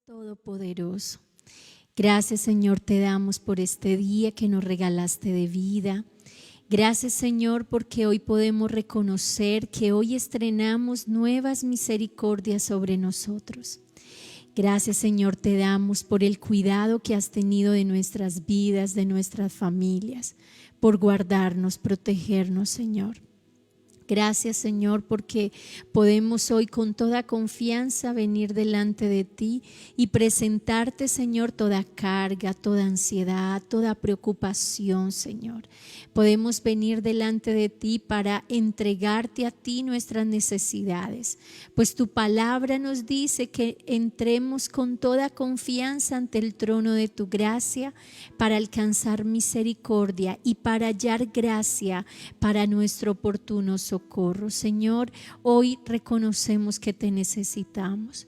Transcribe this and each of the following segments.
Todopoderoso. Gracias, Señor, te damos por este día que nos regalaste de vida. Gracias, Señor, porque hoy podemos reconocer que hoy estrenamos nuevas misericordias sobre nosotros. Gracias, Señor, te damos por el cuidado que has tenido de nuestras vidas, de nuestras familias, por guardarnos, protegernos, Señor. Gracias, Señor, porque podemos hoy con toda confianza venir delante de ti y presentarte, Señor, toda carga, toda ansiedad, toda preocupación, Señor. Podemos venir delante de ti para entregarte a ti nuestras necesidades, pues tu palabra nos dice que entremos con toda confianza ante el trono de tu gracia para alcanzar misericordia y para hallar gracia para nuestro oportuno socorro. Señor, hoy reconocemos que te necesitamos,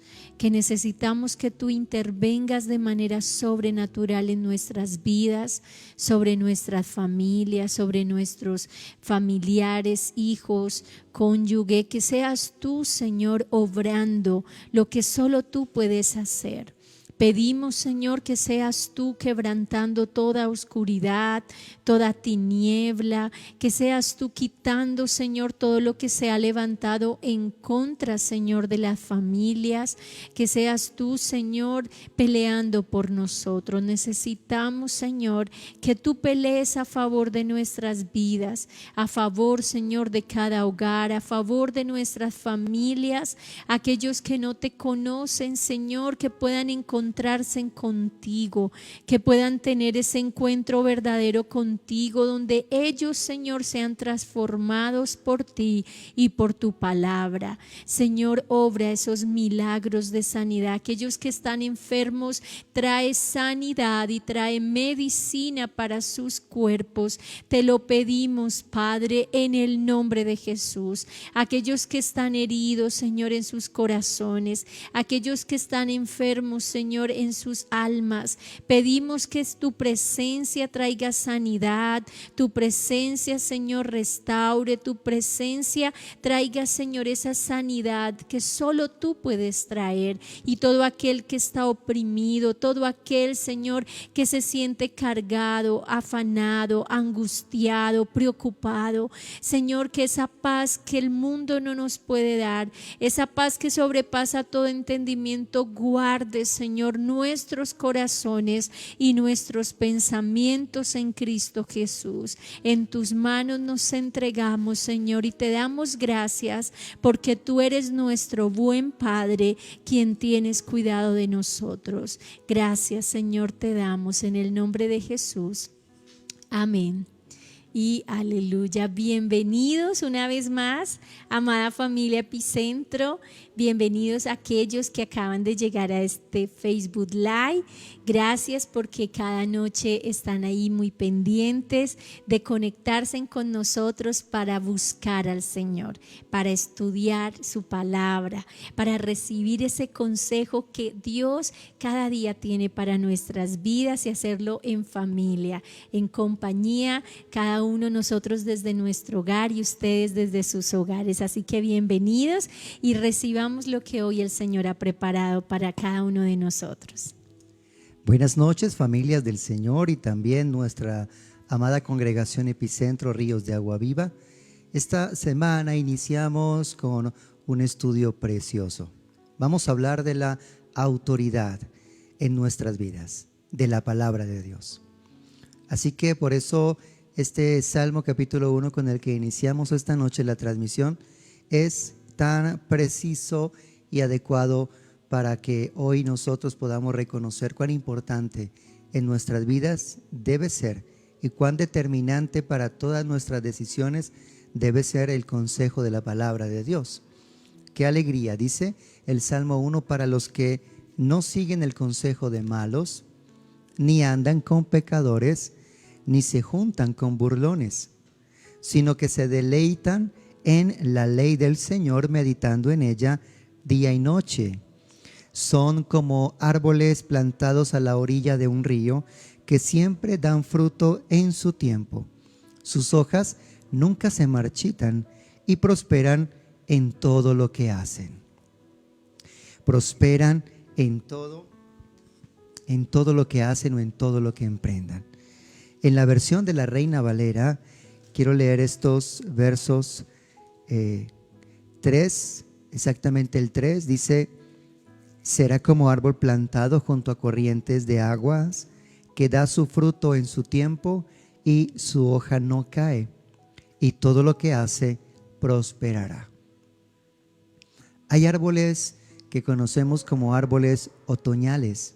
que tú intervengas de manera sobrenatural en nuestras vidas, sobre nuestras familias, sobre nuestros familiares, hijos, cónyuge, que seas tú, Señor, obrando lo que solo tú puedes hacer. Pedimos, Señor, que seas tú quebrantando toda oscuridad, toda tiniebla, que seas tú quitando, Señor, todo lo que se ha levantado en contra, Señor, de las familias, que seas tú, Señor, peleando por nosotros. Necesitamos, Señor, que tú pelees a favor de nuestras vidas, a favor, Señor, de cada hogar, a favor de nuestras familias, aquellos que no te conocen, Señor, que puedan encontrarse contigo, que puedan tener ese encuentro verdadero contigo, donde ellos, Señor, sean transformados por ti y por tu palabra. Señor, obra esos milagros de sanidad. Aquellos que están enfermos, trae sanidad y trae medicina para sus cuerpos. Te lo pedimos, Padre, en el nombre de Jesús. Aquellos que están heridos, Señor, en sus corazones, aquellos que están enfermos, Señor, en sus almas, pedimos que tu presencia traiga sanidad, tu presencia, Señor, restaure, tu presencia traiga, Señor, esa sanidad que solo tú puedes traer. Y todo aquel que está oprimido, todo aquel, Señor, que se siente cargado, afanado, angustiado, preocupado, Señor, que esa paz que el mundo no nos puede dar, esa paz que sobrepasa todo entendimiento, guarde, Señor, nuestros corazones y nuestros pensamientos en Cristo Jesús. En tus manos nos entregamos, Señor, y te damos gracias porque tú eres nuestro buen Padre, quien tienes cuidado de nosotros. Gracias, Señor, te damos en el nombre de Jesús. Amén. Y aleluya, bienvenidos una vez más, amada familia Epicentro, bienvenidos a aquellos que acaban de llegar a este Facebook Live. Gracias porque cada noche están ahí muy pendientes de conectarse con nosotros para buscar al Señor, para estudiar su palabra, para recibir ese consejo que Dios cada día tiene para nuestras vidas y hacerlo en familia, en compañía, cada uno de nosotros desde nuestro hogar y ustedes desde sus hogares. Así que bienvenidos y recibamos lo que hoy el Señor ha preparado para cada uno de nosotros. Buenas noches, familias del Señor y también nuestra amada congregación Epicentro Ríos de Agua Viva. Esta semana iniciamos con un estudio precioso. Vamos a hablar de la autoridad en nuestras vidas, de la palabra de Dios. Así que por eso este Salmo capítulo 1 con el que iniciamos esta noche la transmisión es tan preciso y adecuado para que hoy nosotros podamos reconocer cuán importante en nuestras vidas debe ser y cuán determinante para todas nuestras decisiones debe ser el consejo de la palabra de Dios. Qué alegría, dice el Salmo 1, para los que no siguen el consejo de malos, ni andan con pecadores, ni se juntan con burlones, sino que se deleitan en la ley del Señor, meditando en ella día y noche. Son como árboles plantados a la orilla de un río, que siempre dan fruto en su tiempo. Sus hojas nunca se marchitan y prosperan en todo lo que hacen. Prosperan en todo lo que hacen o en todo lo que emprendan. En la versión de la Reina Valera, quiero leer estos versos 3, exactamente el 3, dice: será como árbol plantado junto a corrientes de aguas, que da su fruto en su tiempo y su hoja no cae, y todo lo que hace prosperará. Hay árboles que conocemos como árboles otoñales,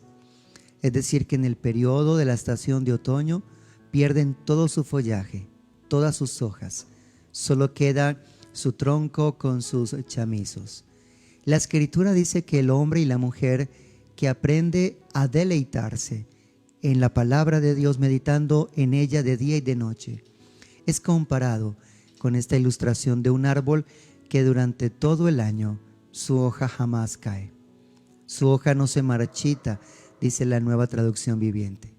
es decir, que en el periodo de la estación de otoño pierden todo su follaje, todas sus hojas, solo queda su tronco con sus chamizos. La Escritura dice que el hombre y la mujer que aprende a deleitarse en la palabra de Dios, meditando en ella de día y de noche, es comparado con esta ilustración de un árbol que durante todo el año su hoja jamás cae. Su hoja no se marchita, dice la Nueva Traducción Viviente.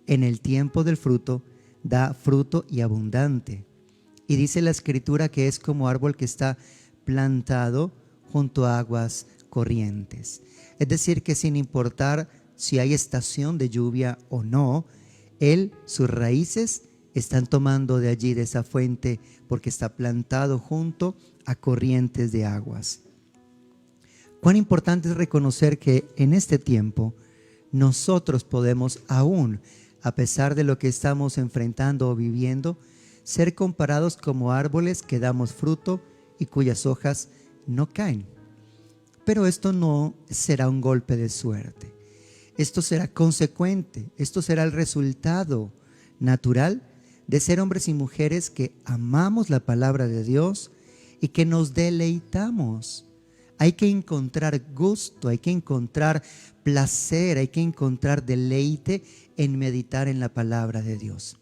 En el tiempo del fruto, da fruto y abundante. Y dice la Escritura que es como árbol que está plantado junto a aguas corrientes. Es decir, que sin importar si hay estación de lluvia o no, sus raíces están tomando de allí, de esa fuente, porque está plantado junto a corrientes de aguas. Cuán importante es reconocer que en este tiempo nosotros podemos aún, a pesar de lo que estamos enfrentando o viviendo, ser comparados como árboles que damos fruto y cuyas hojas no caen. Pero esto no será un golpe de suerte. Esto será consecuente, esto será el resultado natural de ser hombres y mujeres que amamos la palabra de Dios y que nos deleitamos. Hay que encontrar gusto, hay que encontrar placer, hay que encontrar deleite en meditar en la palabra de Dios.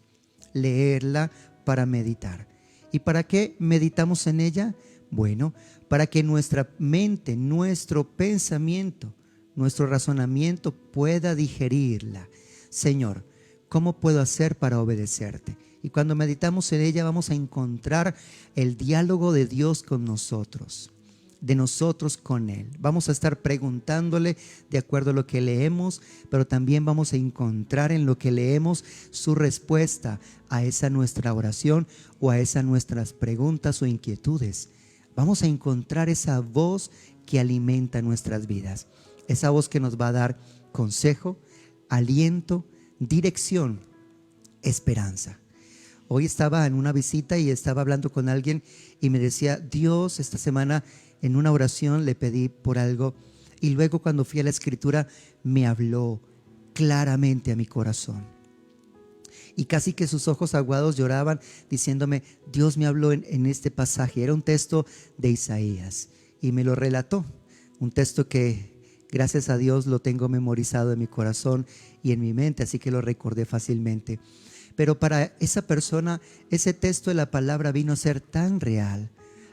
Leerla para meditar. ¿Y para qué meditamos en ella? Bueno, para que nuestra mente, nuestro pensamiento, nuestro razonamiento pueda digerirla. Señor, ¿cómo puedo hacer para obedecerte? Y cuando meditamos en ella vamos a encontrar el diálogo de Dios con nosotros, de nosotros con Él. Vamos a estar preguntándole de acuerdo a lo que leemos, pero también vamos a encontrar en lo que leemos su respuesta a esa nuestra oración o a esas nuestras preguntas o inquietudes. Vamos a encontrar esa voz que alimenta nuestras vidas, esa voz que nos va a dar consejo, aliento, dirección, esperanza. Hoy estaba en una visita y estaba hablando con alguien y me decía: Dios, esta semana en una oración le pedí por algo y luego cuando fui a la Escritura me habló claramente a mi corazón. Y casi que sus ojos aguados lloraban diciéndome: Dios me habló en este pasaje. Era un texto de Isaías y me lo relató. Un texto que gracias a Dios lo tengo memorizado en mi corazón y en mi mente, así que lo recordé fácilmente. Pero para esa persona ese texto de la palabra vino a ser tan real.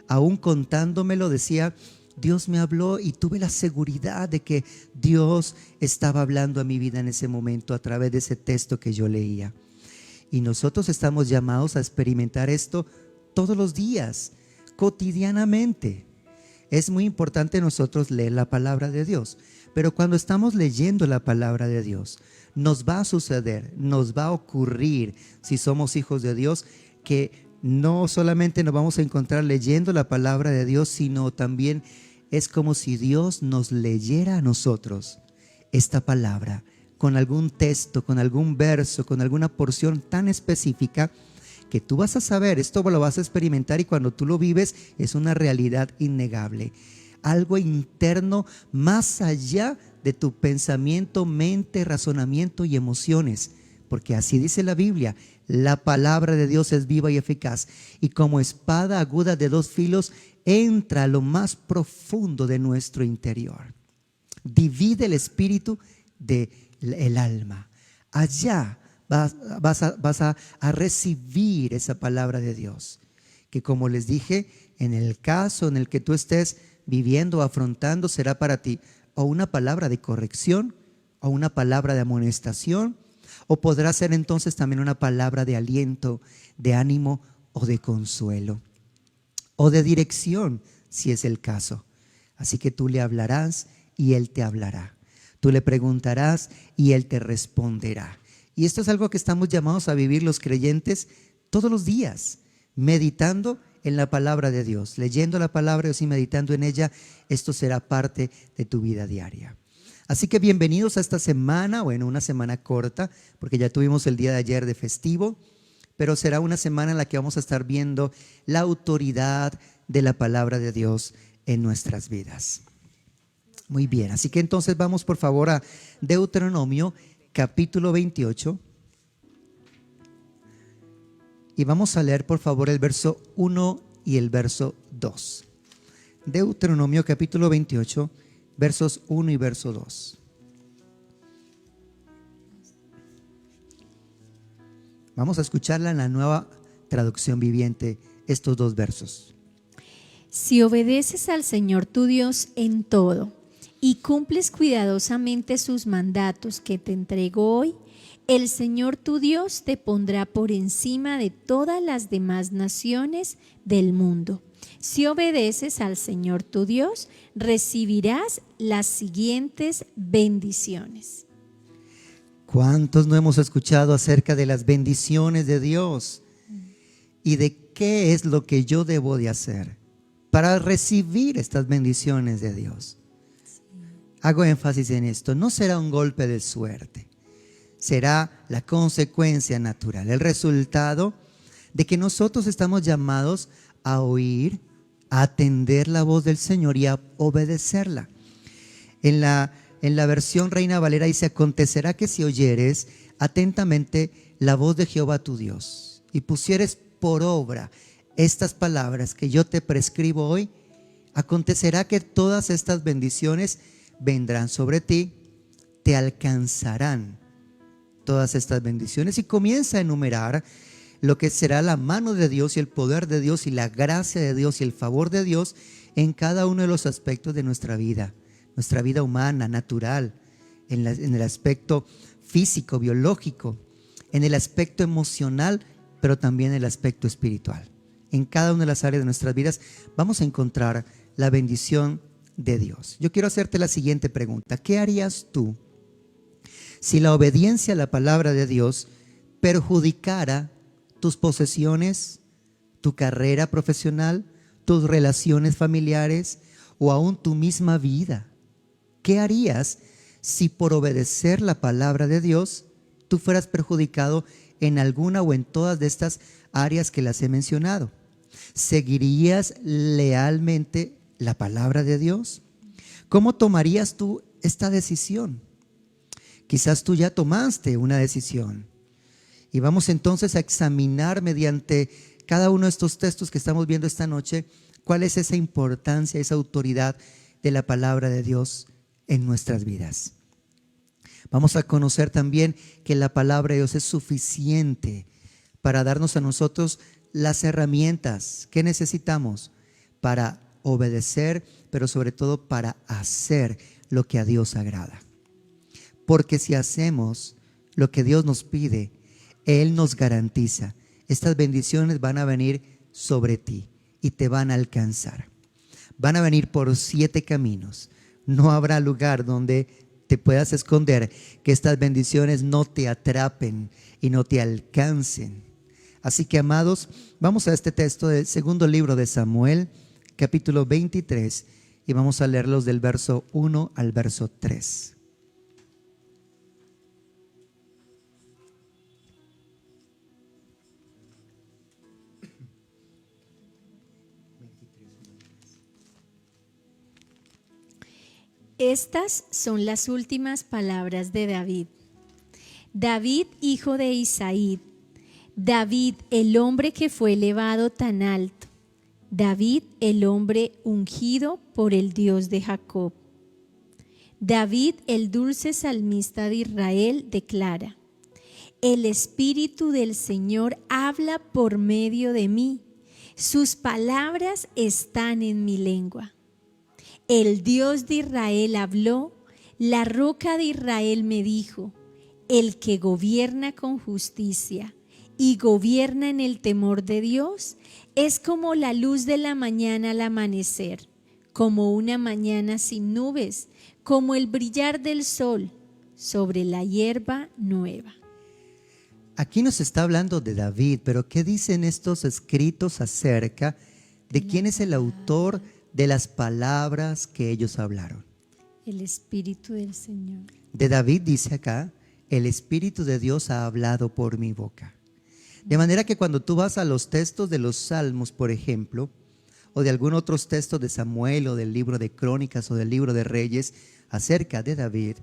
Aún contándomelo decía: Dios me habló y tuve la seguridad de que Dios estaba hablando a mi vida en ese momento a través de ese texto que yo leía. Y nosotros estamos llamados a experimentar esto todos los días, cotidianamente. Es muy importante nosotros leer la palabra de Dios, pero cuando estamos leyendo la palabra de Dios, nos va a suceder, nos va a ocurrir, si somos hijos de Dios, que no solamente nos vamos a encontrar leyendo la palabra de Dios, sino también es como si Dios nos leyera a nosotros esta palabra con algún texto, con algún verso, con alguna porción tan específica que tú vas a saber, esto lo vas a experimentar y cuando tú lo vives es una realidad innegable. algo interno más allá de tu pensamiento, mente, razonamiento y emociones. Porque así dice la Biblia, la palabra de Dios es viva y eficaz y como espada aguda de dos filos entra a lo más profundo de nuestro interior. Divide el espíritu del alma. Allá vas a recibir esa palabra de Dios. Que como les dije, en el caso en el que tú estés viviendo o afrontando, será para ti o una palabra de corrección o una palabra de amonestación, o podrá ser entonces también una palabra de aliento, de ánimo o de consuelo o de dirección, si es el caso. Así que tú le hablarás y Él te hablará. Tú le preguntarás y Él te responderá. Y esto es algo que estamos llamados a vivir los creyentes todos los días, meditando en la palabra de Dios, leyendo la palabra de Dios y meditando en ella. Esto será parte de tu vida diaria. Así que bienvenidos a esta semana, bueno, una semana corta, porque ya tuvimos el día de ayer de festivo, pero será una semana en la que vamos a estar viendo la autoridad de la palabra de Dios en nuestras vidas. Muy bien, así que entonces vamos por favor a Deuteronomio capítulo 28 y vamos a leer por favor el verso 1 y el verso 2. Deuteronomio capítulo 28, versos 1 y verso 2. Vamos a escucharla en la Nueva Traducción Viviente, estos dos versos. Si obedeces al Señor tu Dios en todo y cumples cuidadosamente sus mandatos que te entrego hoy, el Señor tu Dios te pondrá por encima de todas las demás naciones del mundo. Si obedeces al Señor tu Dios, recibirás las siguientes bendiciones. ¿Cuántos no hemos escuchado acerca de las bendiciones de Dios y de qué es lo que yo debo de hacer para recibir estas bendiciones de Dios? Hago énfasis en esto, no será un golpe de suerte, será la consecuencia natural, el resultado de que nosotros estamos llamados a oír, a atender la voz del Señor y a obedecerla. En la versión Reina Valera dice: acontecerá que si oyeres atentamente la voz de Jehová tu Dios y pusieres por obra estas palabras que yo te prescribo hoy, acontecerá que todas estas bendiciones vendrán sobre ti, te alcanzarán todas estas bendiciones. Y comienza a enumerar lo que será la mano de Dios y el poder de Dios y la gracia de Dios y el favor de Dios en cada uno de los aspectos de nuestra vida humana, natural, en el aspecto físico, biológico, en el aspecto emocional, pero también en el aspecto espiritual. En cada una de las áreas de nuestras vidas vamos a encontrar la bendición de Dios. Yo quiero hacerte la siguiente pregunta: ¿qué harías tú si la obediencia a la palabra de Dios perjudicara tus posesiones, tu carrera profesional, tus relaciones familiares o aún tu misma vida? ¿Qué harías si por obedecer la palabra de Dios tú fueras perjudicado en alguna o en todas de estas áreas que las he mencionado? ¿Seguirías lealmente la palabra de Dios? ¿Cómo tomarías tú esta decisión? Quizás tú ya tomaste una decisión. Y vamos entonces a examinar mediante cada uno de estos textos que estamos viendo esta noche cuál es esa importancia, esa autoridad de la palabra de Dios en nuestras vidas. Vamos a conocer también que la palabra de Dios es suficiente para darnos a nosotros las herramientas que necesitamos para obedecer, pero sobre todo para hacer lo que a Dios agrada. Porque si hacemos lo que Dios nos pide, Él nos garantiza, estas bendiciones van a venir sobre ti y te van a alcanzar. Van a venir por 7 caminos. No habrá lugar donde te puedas esconder, que estas bendiciones no te atrapen y no te alcancen. Así que, amados, vamos a este texto del segundo libro de Samuel, capítulo 23, y vamos a leerlos del verso 1 al verso 3. Estas son las últimas palabras de David. David, hijo de Isaí. David, el hombre que fue elevado tan alto. David, el hombre ungido por el Dios de Jacob. David, el dulce salmista de Israel, declara: el Espíritu del Señor habla por medio de mí. Sus palabras están en mi lengua. El Dios de Israel habló, la roca de Israel me dijo: el que gobierna con justicia y gobierna en el temor de Dios es como la luz de la mañana al amanecer, como una mañana sin nubes, como el brillar del sol sobre la hierba nueva. Aquí nos está hablando de David, pero ¿qué dicen estos escritos acerca de quién es el autor de las palabras que ellos hablaron? El Espíritu del Señor. De David dice acá: el Espíritu de Dios ha hablado por mi boca. De manera que cuando tú vas a los textos de los Salmos, por ejemplo, o de algún otros textos de Samuel o del libro de Crónicas o del libro de Reyes acerca de David,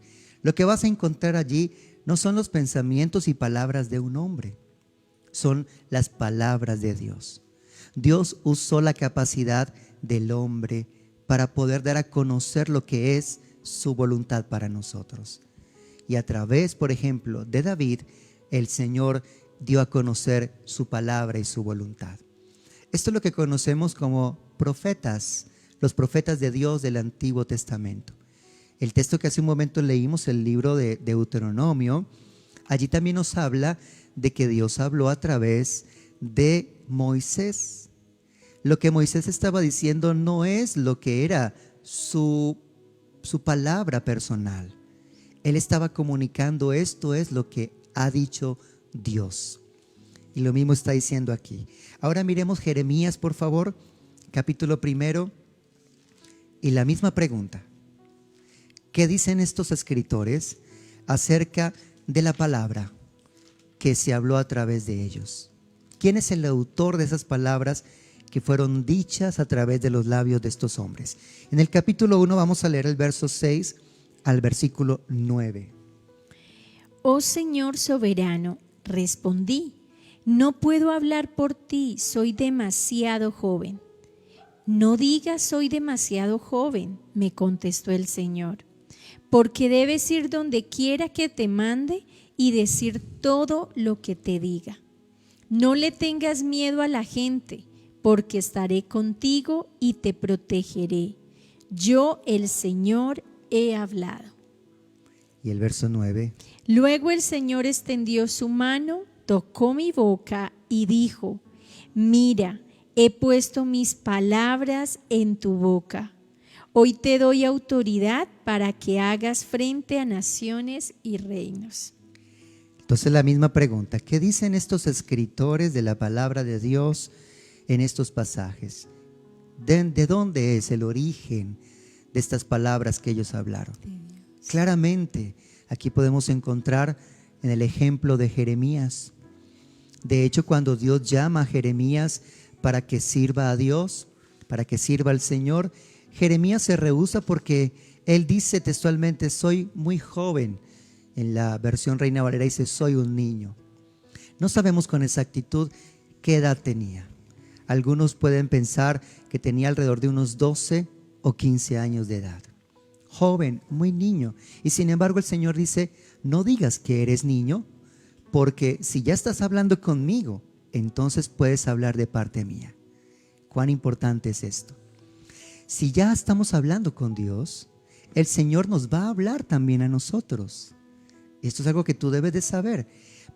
lo que vas a encontrar allí no son los pensamientos y palabras de un hombre, son las palabras de Dios. Dios usó la capacidad del hombre para poder dar a conocer lo que es su voluntad para nosotros. Y a través, por ejemplo, de David, el Señor dio a conocer su palabra y su voluntad. Esto es lo que conocemos como profetas, los profetas de Dios del Antiguo Testamento. El texto que hace un momento leímos, el libro de Deuteronomio, allí también nos habla de que Dios habló a través de Moisés. Lo que Moisés estaba diciendo no es lo que era su palabra personal. Él estaba comunicando: esto es lo que ha dicho Dios. Y lo mismo está diciendo aquí. Ahora miremos Jeremías, por favor, capítulo 1, y la misma pregunta. ¿Qué dicen estos escritores acerca de la palabra que se habló a través de ellos? ¿Quién es el autor de esas palabras que fueron dichas a través de los labios de estos hombres? En el capítulo 1 vamos a leer el verso 6 al versículo 9. Oh Señor soberano, respondí: no puedo hablar por ti, soy demasiado joven. No digas soy demasiado joven, me contestó el Señor, porque debes ir donde quiera que te mande y decir todo lo que te diga. No le tengas miedo a la gente, porque estaré contigo y te protegeré. Yo, el Señor, he hablado. Y el verso 9. Luego el Señor extendió su mano, tocó mi boca y dijo: mira, he puesto mis palabras en tu boca. Hoy te doy autoridad para que hagas frente a naciones y reinos. Entonces la misma pregunta: ¿qué dicen estos escritores de la palabra de Dios en estos pasajes? ¿De dónde es el origen de estas palabras que ellos hablaron? Claramente, aquí podemos encontrar en el ejemplo de Jeremías. De hecho, cuando Dios llama a Jeremías para que sirva a Dios, para que sirva al Señor, Jeremías se rehúsa porque él dice textualmente: soy muy joven. En la versión Reina Valera dice: soy un niño. No sabemos con exactitud qué edad tenía. Algunos pueden pensar que tenía alrededor de unos 12 o 15 años de edad. Joven, muy niño. Y sin embargo el Señor dice: no digas que eres niño, porque si ya estás hablando conmigo, entonces puedes hablar de parte mía. ¿Cuán importante es esto? Si ya estamos hablando con Dios, el Señor nos va a hablar también a nosotros. Esto es algo que tú debes de saber.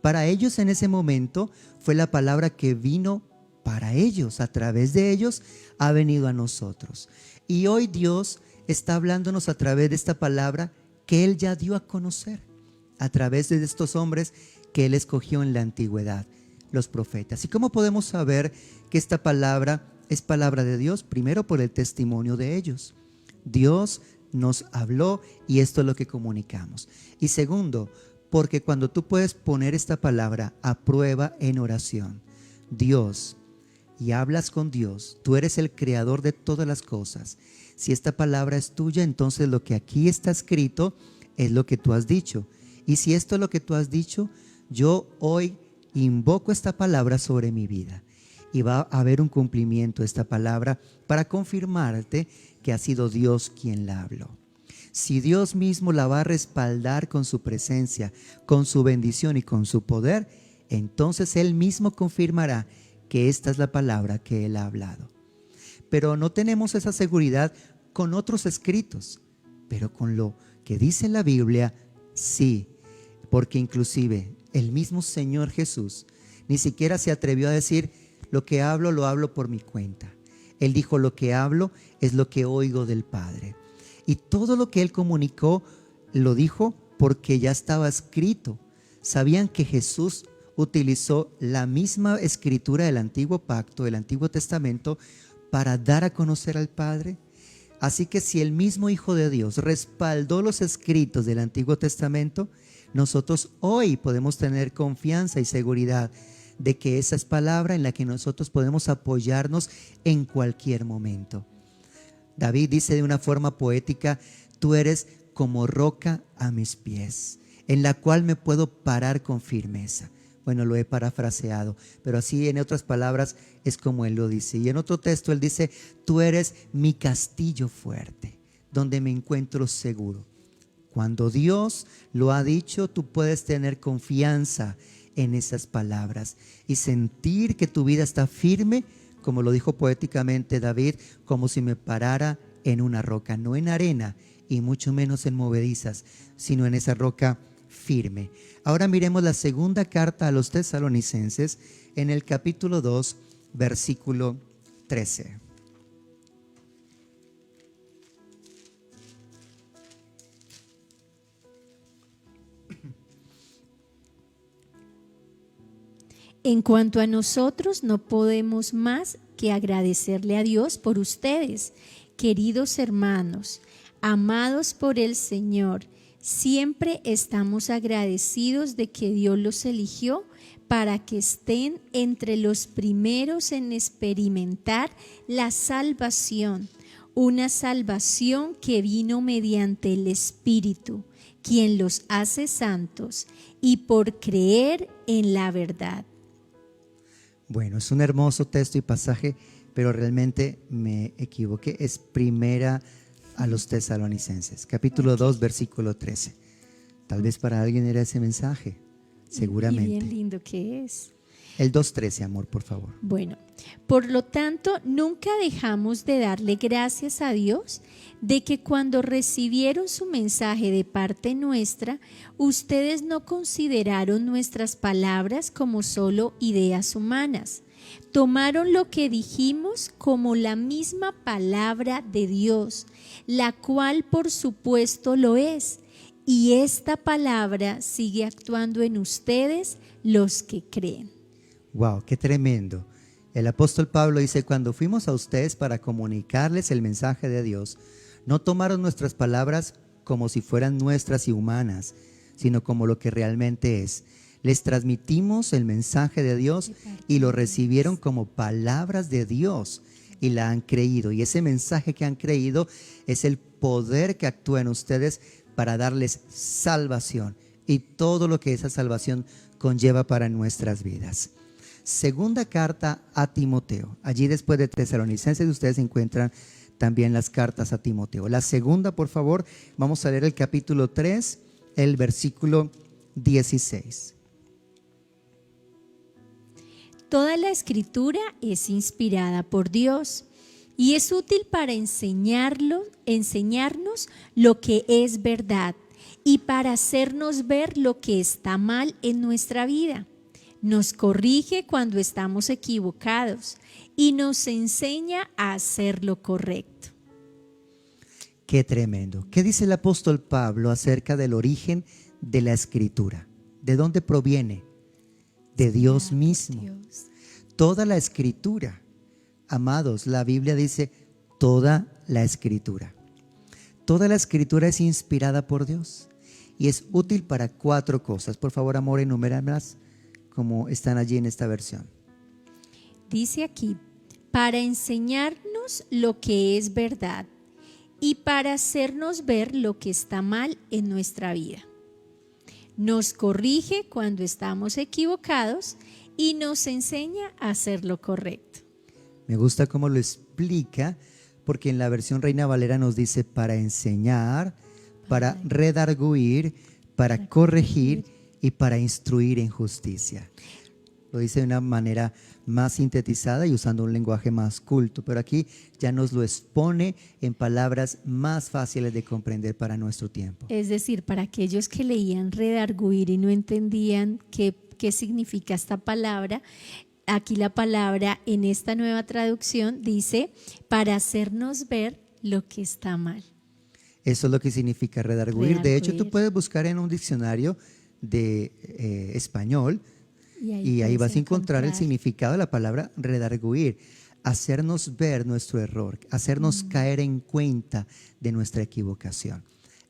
Para ellos en ese momento fue la palabra que vino para ellos. A través de ellos ha venido a nosotros. Y hoy Dios está hablándonos a través de esta palabra que Él ya dio a conocer, a través de estos hombres que Él escogió en la antigüedad, los profetas. ¿Y cómo podemos saber que esta palabra es palabra de Dios? Primero, por el testimonio de ellos. Dios nos habló y esto es lo que comunicamos. Y segundo, porque cuando tú puedes poner esta palabra a prueba en oración, Dios, y hablas con Dios, tú eres el creador de todas las cosas. Si esta palabra es tuya, entonces lo que aquí está escrito es lo que tú has dicho. Y si esto es lo que tú has dicho, yo hoy invoco esta palabra sobre mi vida. Y va a haber un cumplimiento de esta palabra para confirmarte que ha sido Dios quien la habló. Si Dios mismo la va a respaldar con su presencia, con su bendición y con su poder, entonces Él mismo confirmará que esta es la palabra que Él ha hablado. Pero no tenemos esa seguridad con otros escritos, pero con lo que dice la Biblia, sí, porque inclusive el mismo Señor Jesús ni siquiera se atrevió a decir: lo que hablo, lo hablo por mi cuenta. Él dijo: lo que hablo es lo que oigo del Padre. Y todo lo que Él comunicó, lo dijo porque ya estaba escrito. ¿Sabían que Jesús utilizó la misma escritura del Antiguo Pacto, del Antiguo Testamento, para dar a conocer al Padre? Así que si el mismo Hijo de Dios respaldó los escritos del Antiguo Testamento, nosotros hoy podemos tener confianza y seguridad de que esa es palabra en la que nosotros podemos apoyarnos en cualquier momento. David dice de una forma poética: tú eres como roca a mis pies, en la cual me puedo parar con firmeza. Bueno, lo he parafraseado, pero así en otras palabras es como él lo dice. Y en otro texto él dice: tú eres mi castillo fuerte, donde me encuentro seguro. Cuando Dios lo ha dicho, tú puedes tener confianza en esas palabras y sentir que tu vida está firme, como lo dijo poéticamente David, como si me parara en una roca, no en arena y mucho menos en movedizas, sino en esa roca firme. Ahora miremos la segunda carta a los tesalonicenses en el capítulo 2, versículo 13. En cuanto a nosotros, no podemos más que agradecerle a Dios por ustedes, queridos hermanos, amados por el Señor. Siempre estamos agradecidos de que Dios los eligió para que estén entre los primeros en experimentar la salvación, una salvación que vino mediante el Espíritu, quien los hace santos, y por creer en la verdad. Bueno, es un hermoso texto y pasaje, pero realmente me equivoqué. Es primera a los tesalonicenses, capítulo 2, versículo 13. Tal vez para alguien era ese mensaje, seguramente. Y bien lindo que es. El 2:13, amor, por favor. Bueno, por lo tanto, nunca dejamos de darle gracias a Dios de que cuando recibieron su mensaje de parte nuestra, ustedes no consideraron nuestras palabras como solo ideas humanas. Tomaron lo que dijimos como la misma palabra de Dios, la cual por supuesto lo es. Y esta palabra sigue actuando en ustedes, los que creen. Wow, qué tremendo. El apóstol Pablo dice: cuando fuimos a ustedes para comunicarles el mensaje de Dios, no tomaron nuestras palabras como si fueran nuestras y humanas, sino como lo que realmente es. Les transmitimos el mensaje de Dios y lo recibieron como palabras de Dios y la han creído. Y ese mensaje que han creído es el poder que actúa en ustedes para darles salvación y todo lo que esa salvación conlleva para nuestras vidas. Segunda carta a Timoteo. Allí después de Tesalonicenses ustedes encuentran también las cartas a Timoteo. La segunda, por favor, vamos a leer el capítulo 3, el versículo 16. Toda la escritura es inspirada por Dios y es útil para enseñarnos lo que es verdad y para hacernos ver lo que está mal en nuestra vida. Nos corrige cuando estamos equivocados y nos enseña a hacer lo correcto. Qué tremendo. ¿Qué dice el apóstol Pablo acerca del origen de la escritura? ¿De dónde proviene? De Dios mismo. Dios. Toda la escritura. Amados, la Biblia dice toda la escritura. Toda la escritura es inspirada por Dios y es útil para 4 cosas. Por favor, amor, enuméralas como están allí en esta versión. Dice aquí, para enseñarnos lo que es verdad y para hacernos ver lo que está mal en nuestra vida. Nos corrige cuando estamos equivocados y nos enseña a hacer lo correcto. Me gusta cómo lo explica, porque en la versión Reina Valera nos dice para enseñar, para redarguir, para corregir y para instruir en justicia. Lo dice de una manera más sintetizada y usando un lenguaje más culto, pero aquí ya nos lo expone en palabras más fáciles de comprender para nuestro tiempo. Es decir, para aquellos que leían redarguir y no entendían qué significa esta palabra, aquí la palabra en esta nueva traducción dice para hacernos ver lo que está mal. Eso es lo que significa redarguir. De hecho, tú puedes buscar en un diccionario de español y ahí vas a encontrar el significado de la palabra redarguir. Hacernos ver nuestro error, hacernos caer en cuenta de nuestra equivocación.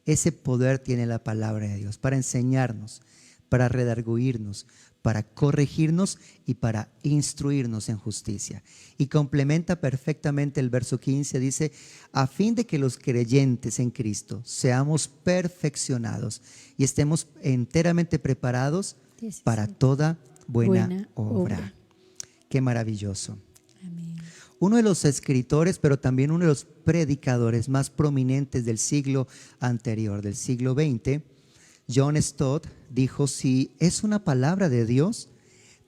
Ese poder tiene la palabra de Dios para enseñarnos, para redarguirnos, para corregirnos y para instruirnos en justicia. Y complementa perfectamente el verso 15, dice, a fin de que los creyentes en Cristo seamos perfeccionados y estemos enteramente preparados para toda buena obra. Qué maravilloso. Amén. Uno de los escritores, pero también uno de los predicadores más prominentes del siglo anterior, del siglo XX, John Stott, dijo, si es una palabra de Dios,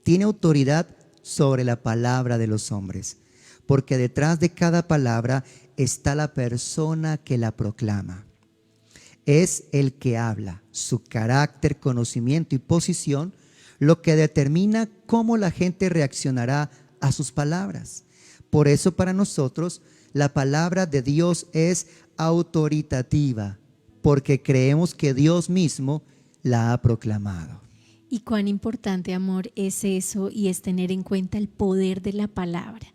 tiene autoridad sobre la palabra de los hombres, porque detrás de cada palabra está la persona que la proclama. Es el que habla, su carácter, conocimiento y posición, lo que determina cómo la gente reaccionará a sus palabras. Por eso para nosotros la palabra de Dios es autoritativa, porque creemos que Dios mismo la ha proclamado. Y cuán importante, amor, es eso y es tener en cuenta el poder de la palabra.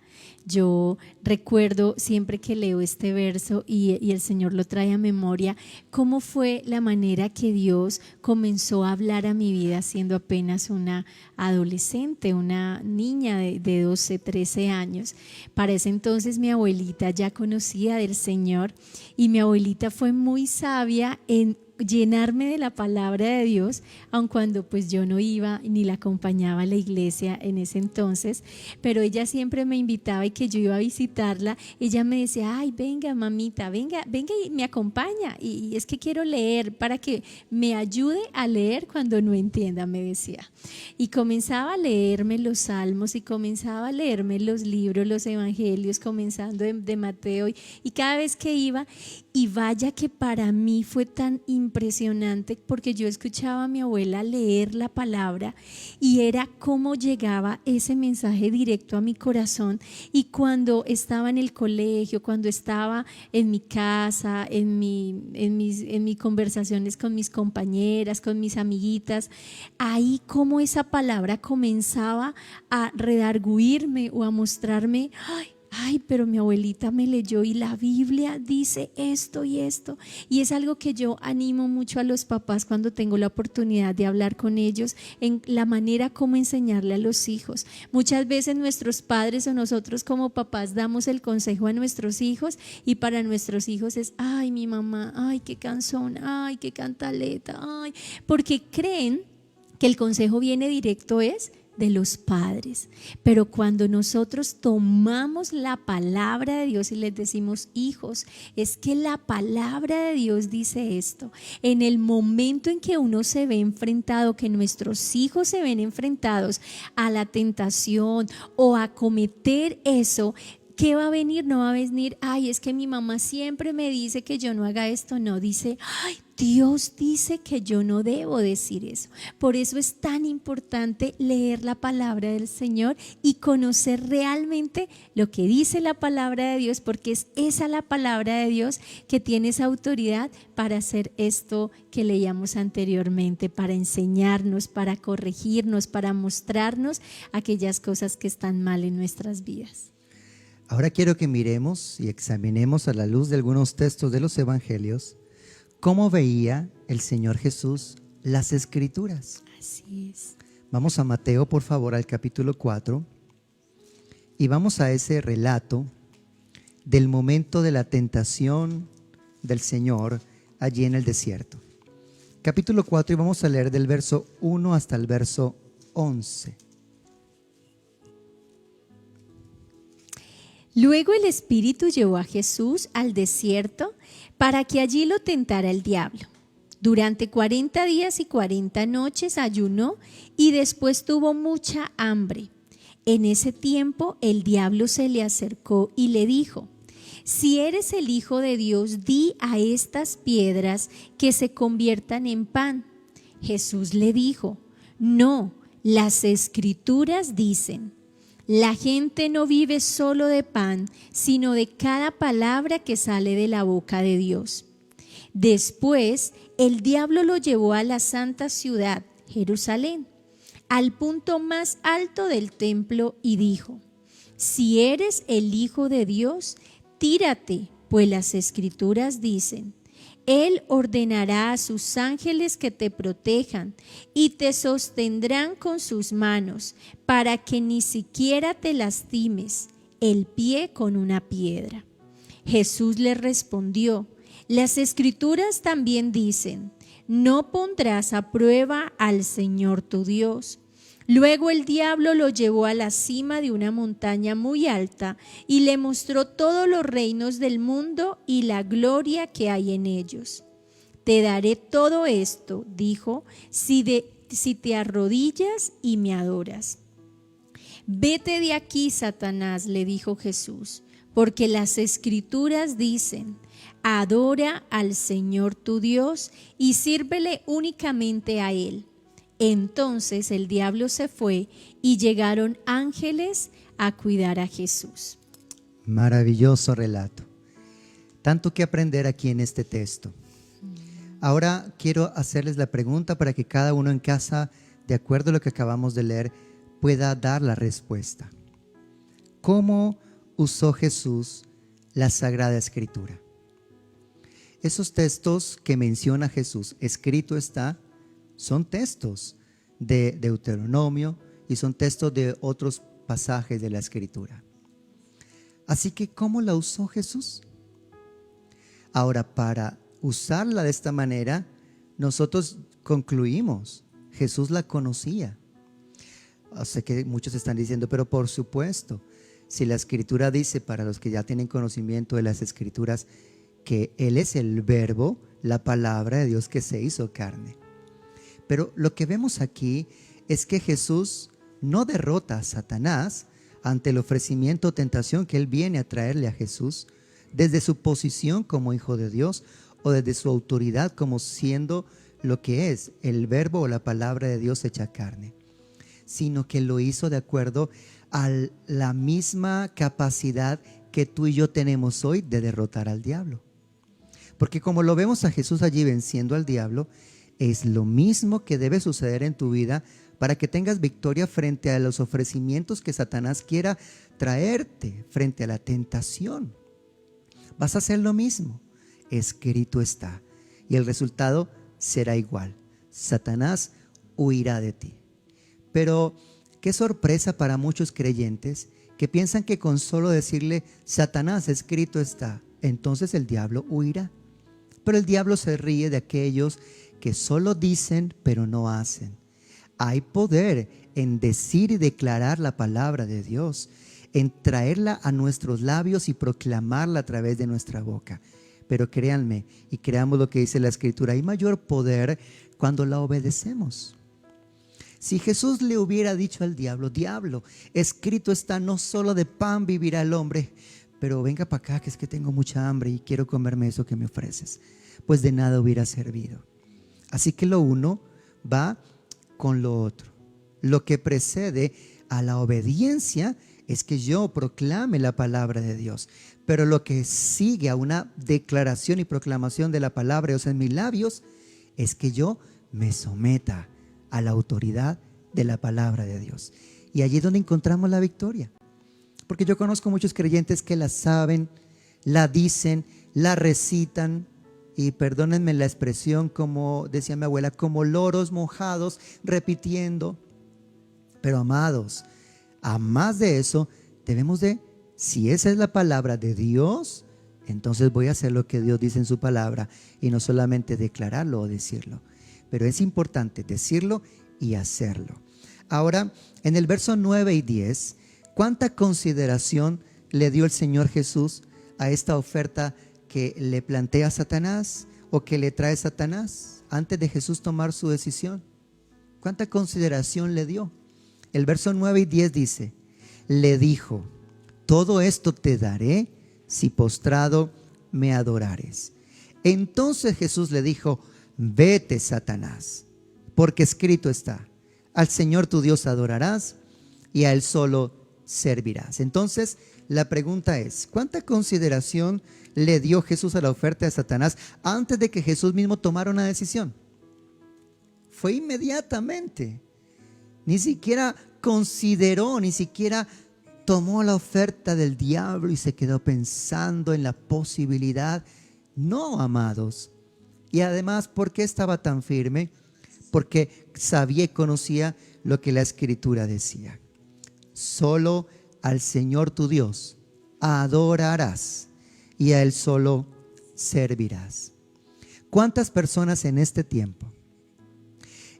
Yo recuerdo siempre que leo este verso y el Señor lo trae a memoria, cómo fue la manera que Dios comenzó a hablar a mi vida siendo apenas una adolescente, una niña de 12, 13 años. Para ese entonces mi abuelita ya conocía del Señor y mi abuelita fue muy sabia en llenarme de la palabra de Dios, aun cuando pues yo no iba ni la acompañaba a la iglesia en ese entonces, pero ella siempre me invitaba y que yo iba a visitarla, ella me decía, ay, venga mamita, venga y me acompaña y es que quiero leer para que me ayude a leer cuando no entienda, me decía. Y comenzaba a leerme los salmos y comenzaba a leerme los libros, los evangelios, comenzando de Mateo y cada vez que iba, y vaya que para mí fue tan impresionante porque yo escuchaba a mi abuela leer la palabra y era cómo llegaba ese mensaje directo a mi corazón. Y cuando estaba en el colegio, cuando estaba en mi casa, en mis conversaciones con mis compañeras, con mis amiguitas, ahí cómo esa palabra comenzaba a redarguirme o a mostrarme, ay, pero mi abuelita me leyó y la Biblia dice esto y esto. Y es algo que yo animo mucho a los papás cuando tengo la oportunidad de hablar con ellos en la manera como enseñarle a los hijos. Muchas veces nuestros padres o nosotros como papás damos el consejo a nuestros hijos y para nuestros hijos es, ay, mi mamá, ay, qué cansón, ay, qué cantaleta, ay, porque creen que el consejo viene directo de los padres, pero cuando nosotros tomamos la palabra de Dios y les decimos, hijos, es que la palabra de Dios dice esto, en el momento en que uno se ve enfrentado, que nuestros hijos se ven enfrentados a la tentación o a cometer eso, ¿qué va a venir? No va a venir, ay, es que mi mamá siempre me dice que yo no haga esto. No, dice, ay, Dios dice que yo no debo decir eso. Por eso es tan importante leer la palabra del Señor y conocer realmente lo que dice la palabra de Dios, porque es esa la palabra de Dios que tiene esa autoridad para hacer esto que leíamos anteriormente, para enseñarnos, para corregirnos, para mostrarnos aquellas cosas que están mal en nuestras vidas. Ahora quiero que miremos y examinemos a la luz de algunos textos de los evangelios cómo veía el Señor Jesús las Escrituras. Así es. Vamos a Mateo, por favor, al capítulo 4 y vamos a ese relato del momento de la tentación del Señor allí en el desierto. Capítulo 4, y vamos a leer del verso 1 hasta el verso 11. Luego el Espíritu llevó a Jesús al desierto para que allí lo tentara el diablo. Durante 40 días y 40 noches ayunó y después tuvo mucha hambre. En ese tiempo el diablo se le acercó y le dijo: si eres el Hijo de Dios, di a estas piedras que se conviertan en pan. Jesús le dijo: no, las Escrituras dicen: la gente no vive solo de pan, sino de cada palabra que sale de la boca de Dios. Después, el diablo lo llevó a la santa ciudad, Jerusalén, al punto más alto del templo y dijo: si eres el Hijo de Dios, tírate, pues las Escrituras dicen: Él ordenará a sus ángeles que te protejan y te sostendrán con sus manos para que ni siquiera te lastimes el pie con una piedra. Jesús le respondió: las Escrituras también dicen: no pondrás a prueba al Señor tu Dios. Luego el diablo lo llevó a la cima de una montaña muy alta y le mostró todos los reinos del mundo y la gloria que hay en ellos. Te daré todo esto, dijo, si te arrodillas y me adoras. Vete de aquí, Satanás, le dijo Jesús, porque las Escrituras dicen: adora al Señor tu Dios y sírvele únicamente a Él. Entonces el diablo se fue y llegaron ángeles a cuidar a Jesús. Maravilloso relato. Tanto que aprender aquí en este texto. Ahora quiero hacerles la pregunta para que cada uno en casa, de acuerdo a lo que acabamos de leer, pueda dar la respuesta. ¿Cómo usó Jesús la Sagrada Escritura? Esos textos que menciona Jesús, escrito está, son textos de Deuteronomio y son textos de otros pasajes de la Escritura. Así que, ¿cómo la usó Jesús? Ahora, para usarla de esta manera, nosotros concluimos, Jesús la conocía. Sé que muchos están diciendo, pero por supuesto, si la Escritura dice, para los que ya tienen conocimiento de las Escrituras, que Él es el Verbo, la palabra de Dios que se hizo carne. Pero lo que vemos aquí es que Jesús no derrota a Satanás ante el ofrecimiento o tentación que Él viene a traerle a Jesús desde su posición como Hijo de Dios o desde su autoridad como siendo lo que es el Verbo o la palabra de Dios hecha carne, sino que lo hizo de acuerdo a la misma capacidad que tú y yo tenemos hoy de derrotar al diablo. Porque como lo vemos a Jesús allí venciendo al diablo, es lo mismo que debe suceder en tu vida para que tengas victoria frente a los ofrecimientos que Satanás quiera traerte, frente a la tentación. Vas a hacer lo mismo. Escrito está. Y el resultado será igual. Satanás huirá de ti. Pero qué sorpresa para muchos creyentes que piensan que con solo decirle: Satanás, escrito está, entonces el diablo huirá. Pero el diablo se ríe de aquellos que solo dicen pero no hacen. Hay poder en decir y declarar la palabra de Dios, en traerla a nuestros labios y proclamarla a través de nuestra boca. Pero créanme y creamos lo que dice la Escritura, hay mayor poder cuando la obedecemos. Si Jesús le hubiera dicho al diablo: diablo, escrito está, no solo de pan vivirá el hombre, pero venga para acá que es que tengo mucha hambre y quiero comerme eso que me ofreces, pues de nada hubiera servido. Así que lo uno va con lo otro. Lo que precede a la obediencia es que yo proclame la palabra de Dios. Pero lo que sigue a una declaración y proclamación de la palabra de Dios en mis labios es que yo me someta a la autoridad de la palabra de Dios. Y allí es donde encontramos la victoria. Porque yo conozco muchos creyentes que la saben, la dicen, la recitan, y perdónenme la expresión, como decía mi abuela, como loros mojados repitiendo. Pero amados, a más de eso debemos de, si esa es la palabra de Dios, entonces voy a hacer lo que Dios dice en su palabra y no solamente declararlo o decirlo. Pero es importante decirlo y hacerlo. Ahora, en el verso 9 y 10, ¿cuánta consideración le dio el Señor Jesús a esta oferta que le plantea Satanás o que le trae Satanás antes de Jesús tomar su decisión? ¿Cuánta consideración le dio? El verso 9 y 10 dice, le dijo, todo esto te daré si postrado me adorares. Entonces Jesús le dijo, vete, Satanás, porque escrito está, al Señor tu Dios adorarás y a Él solo servirás. Entonces la pregunta es, ¿cuánta consideración le dio Jesús a la oferta de Satanás antes de que Jesús mismo tomara una decisión? Fue inmediatamente. Ni siquiera consideró, ni siquiera tomó la oferta del diablo y se quedó pensando en la posibilidad. No, amados. Y además, ¿por qué estaba tan firme? Porque sabía y conocía lo que la Escritura decía. Solo al Señor tu Dios adorarás y a Él solo servirás. ¿Cuántas personas en este tiempo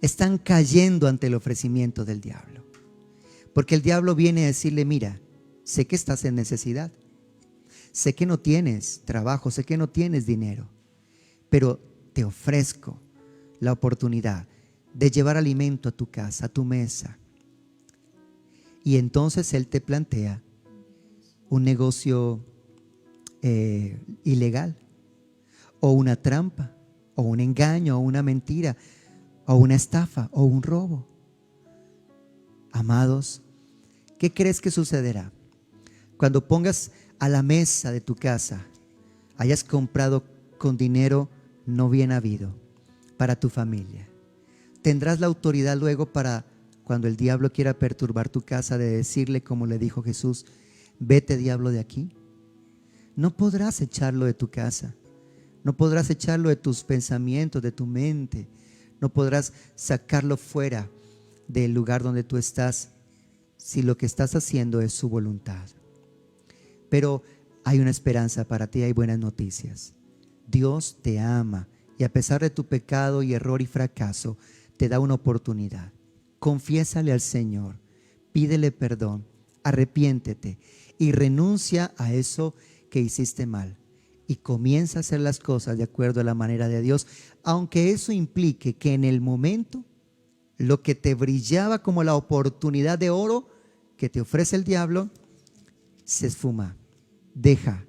están cayendo ante el ofrecimiento del diablo? Porque el diablo viene a decirle, mira, sé que estás en necesidad, sé que no tienes trabajo, sé que no tienes dinero, pero te ofrezco la oportunidad de llevar alimento a tu casa, a tu mesa. Y entonces él te plantea un negocio ilegal, o una trampa, o un engaño, o una mentira, o una estafa, o un robo. Amados, ¿qué crees que sucederá cuando pongas a la mesa de tu casa, hayas comprado con dinero no bien habido para tu familia? ¿Tendrás la autoridad luego para cuando el diablo quiera perturbar tu casa de decirle, como le dijo Jesús, vete, diablo, de aquí? No podrás echarlo de tu casa, no podrás echarlo de tus pensamientos, de tu mente, no podrás sacarlo fuera del lugar donde tú estás si lo que estás haciendo es su voluntad. Pero hay una esperanza para ti, hay buenas noticias. Dios te ama y a pesar de tu pecado y error y fracaso, te da una oportunidad. Confiésale al Señor, pídele perdón, arrepiéntete y renuncia a eso que hiciste mal. Y comienza a hacer las cosas de acuerdo a la manera de Dios, aunque eso implique que en el momento lo que te brillaba como la oportunidad de oro que te ofrece el diablo se esfuma. Deja,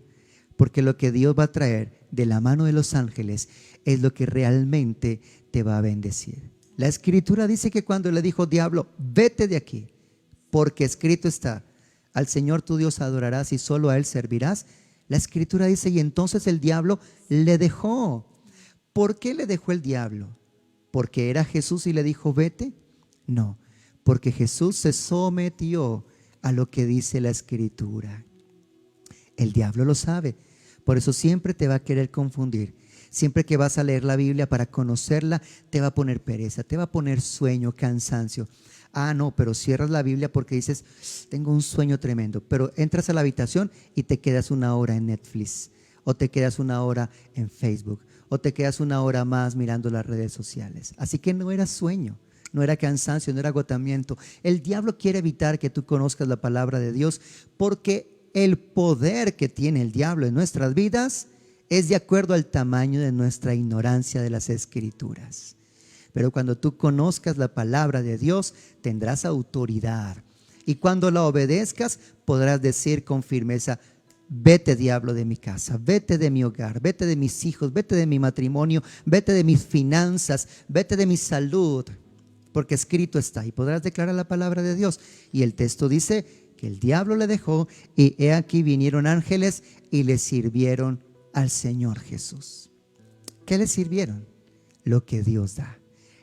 porque lo que Dios va a traer de la mano de los ángeles es lo que realmente te va a bendecir. La Escritura dice que cuando le dijo diablo, vete de aquí, porque escrito está, al Señor tu Dios adorarás y solo a Él servirás. La Escritura dice, y entonces el diablo le dejó. ¿Por qué le dejó el diablo? ¿Porque era Jesús y le dijo vete? No, porque Jesús se sometió a lo que dice la Escritura. El diablo lo sabe, por eso siempre te va a querer confundir. Siempre que vas a leer la Biblia para conocerla, te va a poner pereza, te va a poner sueño, cansancio. Ah, no, pero cierras la Biblia porque dices, tengo un sueño tremendo. Pero entras a la habitación y te quedas una hora en Netflix, o te quedas una hora en Facebook, o te quedas una hora más mirando las redes sociales. Así que no era sueño, no era cansancio, no era agotamiento. El diablo quiere evitar que tú conozcas la palabra de Dios, porque el poder que tiene el diablo en nuestras vidas es de acuerdo al tamaño de nuestra ignorancia de las Escrituras. Pero cuando tú conozcas la palabra de Dios, tendrás autoridad. Y cuando la obedezcas, podrás decir con firmeza, vete, diablo, de mi casa, vete de mi hogar, vete de mis hijos, vete de mi matrimonio, vete de mis finanzas, vete de mi salud, porque escrito está. Y podrás declarar la palabra de Dios. Y el texto dice que el diablo le dejó y he aquí vinieron ángeles y le sirvieron al Señor Jesús. ¿Qué le sirvieron? Lo que Dios da.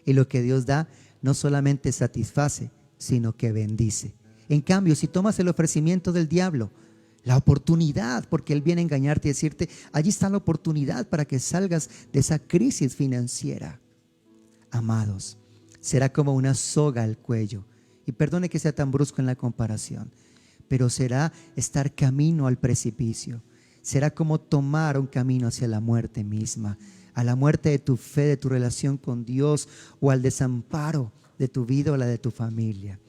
Y lo que Dios da no solamente satisface, sino que bendice. En cambio, si tomas el ofrecimiento del diablo, la oportunidad, porque él viene a engañarte y decirte, allí está la oportunidad para que salgas de esa crisis financiera. Amados, será como una soga al cuello. Y perdone que sea tan brusco en la comparación, pero será estar camino al precipicio. será como tomar un camino hacia la muerte misma, a la muerte de tu fe, de tu relación con Dios, o al desamparo de tu vida o la de tu familia.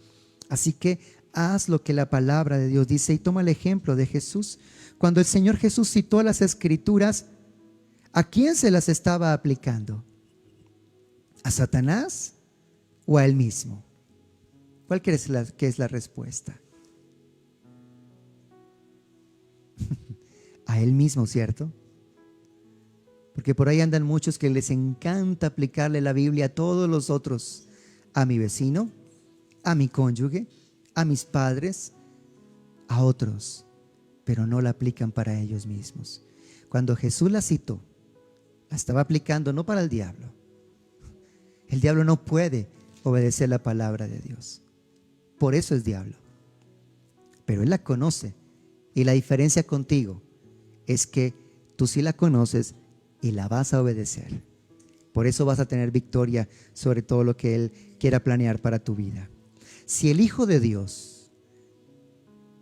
Así que haz lo que la palabra de Dios dice y toma el ejemplo de Jesús. Cuando el Señor Jesús citó las Escrituras, ¿a quién se las estaba aplicando? ¿A Satanás o a él mismo? ¿Cuál crees que es la respuesta? A él mismo, ¿cierto? Porque por ahí andan muchos que les encanta aplicarle la Biblia a todos los otros, a mi vecino, a mi cónyuge, a mis padres, a otros, pero no la aplican para ellos mismos. Cuando Jesús la citó, la estaba aplicando no para el diablo. El diablo no puede obedecer la palabra de Dios. Por eso es diablo. Pero él la conoce. Y la diferencia contigo es que tú sí la conoces y la vas a obedecer. Por eso vas a tener victoria sobre todo lo que él quiera planear para tu vida. Si el Hijo de Dios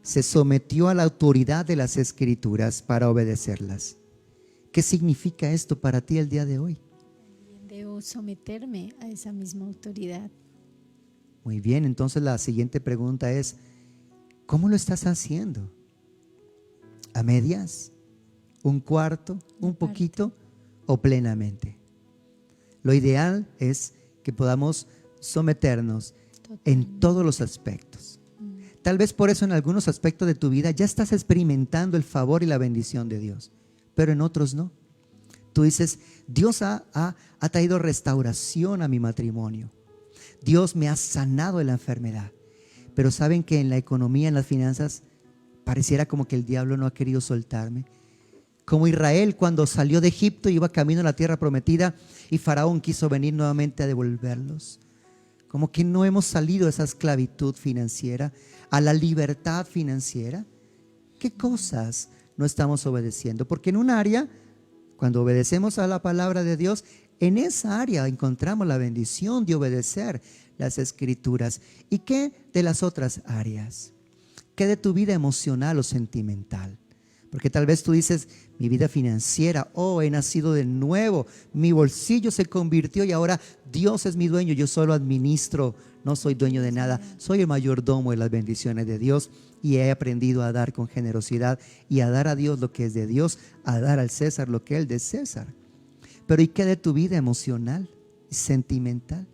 se sometió a la autoridad de las Escrituras para obedecerlas, ¿qué significa esto para ti el día de hoy? Debo someterme a esa misma autoridad. Muy bien, entonces la siguiente pregunta es, ¿cómo lo estás haciendo? ¿A medias? ¿Un cuarto? ¿Un poquito? ¿O plenamente? Lo ideal es que podamos someternos en todos los aspectos. Tal vez por eso en algunos aspectos de tu vida ya estás experimentando el favor y la bendición de Dios, pero en otros no. Tú dices, Dios ha traído restauración a mi matrimonio. Dios me ha sanado de la enfermedad. Pero saben que en la economía, en las finanzas, pareciera como que el diablo no ha querido soltarme. Como Israel cuando salió de Egipto y iba camino a la tierra prometida y Faraón quiso venir nuevamente a devolverlos. Como que no hemos salido de esa esclavitud financiera a la libertad financiera. ¿Qué cosas no estamos obedeciendo? Porque en un área, cuando obedecemos a la palabra de Dios, en esa área encontramos la bendición de obedecer las Escrituras. ¿Y qué de las otras áreas? ¿Qué de tu vida emocional o sentimental? Porque tal vez tú dices, mi vida financiera, he nacido de nuevo, mi bolsillo se convirtió y ahora Dios es mi dueño, yo solo administro, no soy dueño de nada, soy el mayordomo de las bendiciones de Dios y he aprendido a dar con generosidad y a dar a Dios lo que es de Dios, a dar al César lo que es de César. Pero ¿y qué de tu vida emocional y sentimental?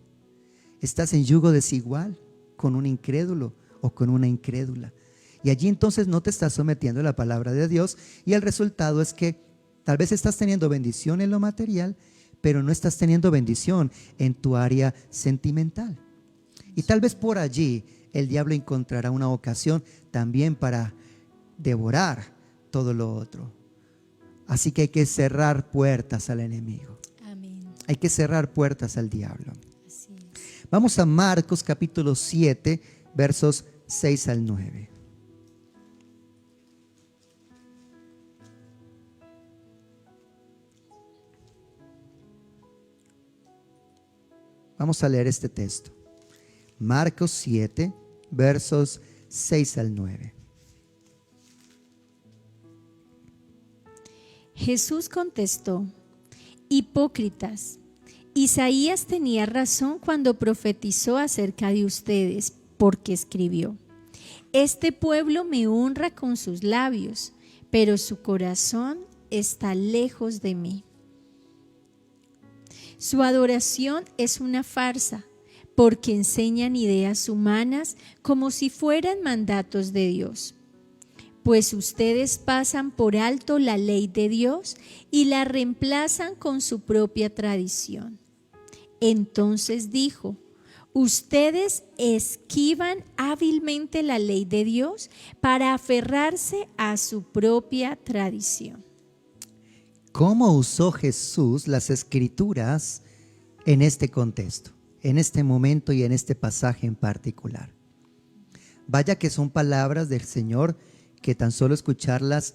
¿Estás en yugo desigual con un incrédulo o con una incrédula? Y allí entonces no te estás sometiendo a la palabra de Dios y el resultado es que tal vez estás teniendo bendición en lo material, pero no estás teniendo bendición en tu área sentimental. Y tal vez por allí el diablo encontrará una ocasión también para devorar todo lo otro. Así que hay que cerrar puertas al enemigo. Amén. Hay que cerrar puertas al diablo. Así es. Vamos a Marcos capítulo 7, versos 6 al 9. Vamos a leer este texto. Marcos 7, versos 6 al 9. Jesús contestó: hipócritas, Isaías tenía razón cuando profetizó acerca de ustedes, porque escribió: este pueblo me honra con sus labios, pero su corazón está lejos de mí. Su adoración es una farsa, porque enseñan ideas humanas como si fueran mandatos de Dios. Pues ustedes pasan por alto la ley de Dios y la reemplazan con su propia tradición. Entonces dijo: ustedes esquivan hábilmente la ley de Dios para aferrarse a su propia tradición. ¿Cómo usó Jesús las Escrituras en este contexto, en este momento y en este pasaje en particular? Vaya que son palabras del Señor que tan solo escucharlas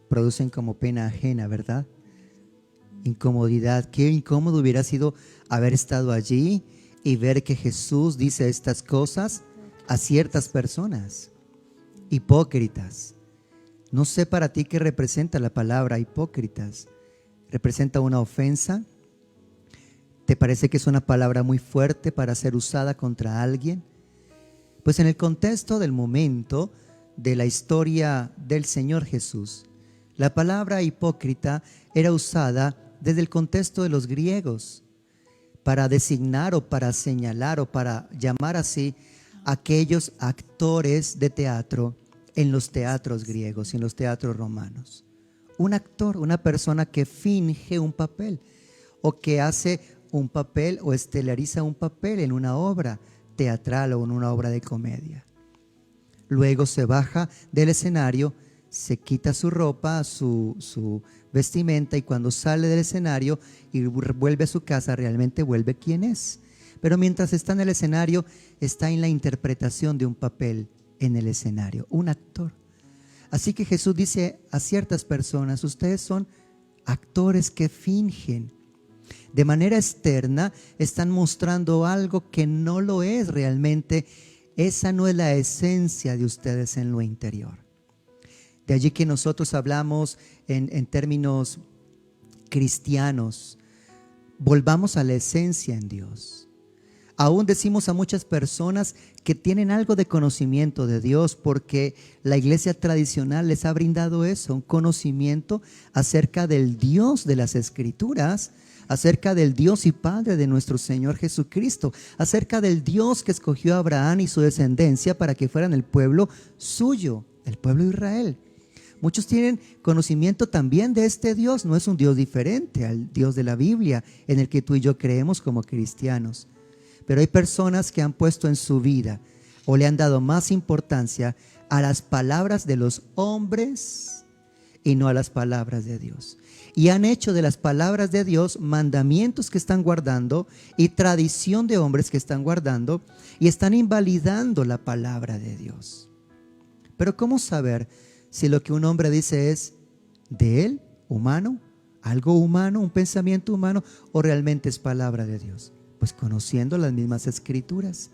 producen como pena ajena, ¿verdad? Incomodidad. Qué incómodo hubiera sido haber estado allí y ver que Jesús dice estas cosas a ciertas personas hipócritas. No sé para ti qué representa la palabra hipócritas. ¿Representa una ofensa? ¿Te parece que es una palabra muy fuerte para ser usada contra alguien? Pues en el contexto del momento de la historia del Señor Jesús, la palabra hipócrita era usada desde el contexto de los griegos para designar o para señalar o para llamar así a aquellos actores de teatro en los teatros griegos y en los teatros romanos. Un actor, una persona que finge un papel o que hace un papel o estelariza un papel en una obra teatral o en una obra de comedia. Luego se baja del escenario, se quita su ropa, su vestimenta, y cuando sale del escenario y vuelve a su casa, realmente vuelve quien es. Pero mientras está en el escenario, está en la interpretación de un papel en el escenario, un actor. Así que Jesús dice a ciertas personas: ustedes son actores que fingen. De manera externa están mostrando algo que no lo es realmente. Esa no es la esencia de ustedes en lo interior. De allí que nosotros hablamos en términos cristianos. Volvamos a la esencia en Dios. Aún decimos a muchas personas que tienen algo de conocimiento de Dios porque la iglesia tradicional les ha brindado eso, un conocimiento acerca del Dios de las Escrituras, acerca del Dios y Padre de nuestro Señor Jesucristo, acerca del Dios que escogió a Abraham y su descendencia para que fueran el pueblo suyo, el pueblo de Israel. Muchos tienen conocimiento también de este Dios, no es un Dios diferente al Dios de la Biblia en el que tú y yo creemos como cristianos. Pero hay personas que han puesto en su vida o le han dado más importancia a las palabras de los hombres y no a las palabras de Dios. Y han hecho de las palabras de Dios mandamientos que están guardando y tradición de hombres que están guardando, y están invalidando la palabra de Dios. Pero ¿cómo saber si lo que un hombre dice es de él, humano, algo humano, un pensamiento humano, o realmente es palabra de Dios? Pues conociendo las mismas escrituras.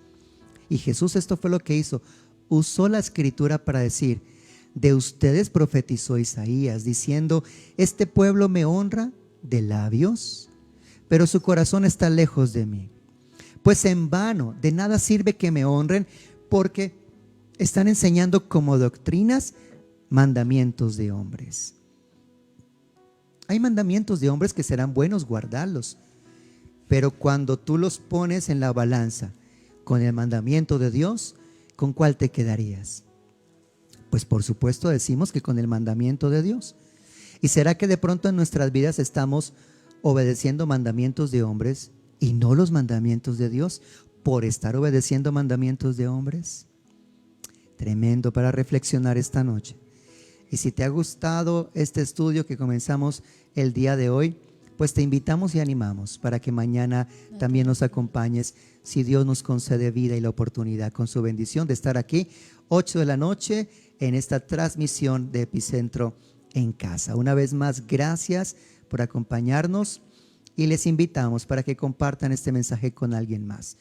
Y Jesús esto fue lo que hizo. Usó la escritura para decir: de ustedes profetizó Isaías diciendo: este pueblo me honra de labios, pero su corazón está lejos de mí. Pues en vano, de nada sirve que me honren, porque están enseñando como doctrinas mandamientos de hombres. Hay mandamientos de hombres que serán buenos guardarlos, pero cuando tú los pones en la balanza con el mandamiento de Dios, ¿con cuál te quedarías? Pues por supuesto decimos que con el mandamiento de Dios. ¿Y será que de pronto en nuestras vidas estamos obedeciendo mandamientos de hombres y no los mandamientos de Dios por estar obedeciendo mandamientos de hombres? Tremendo para reflexionar esta noche. Y si te ha gustado este estudio que comenzamos el día de hoy, pues te invitamos y animamos para que mañana también nos acompañes, si Dios nos concede vida y la oportunidad con su bendición de estar aquí 8 de la noche en esta transmisión de Epicentro en Casa. Una vez más, gracias por acompañarnos y les invitamos para que compartan este mensaje con alguien más.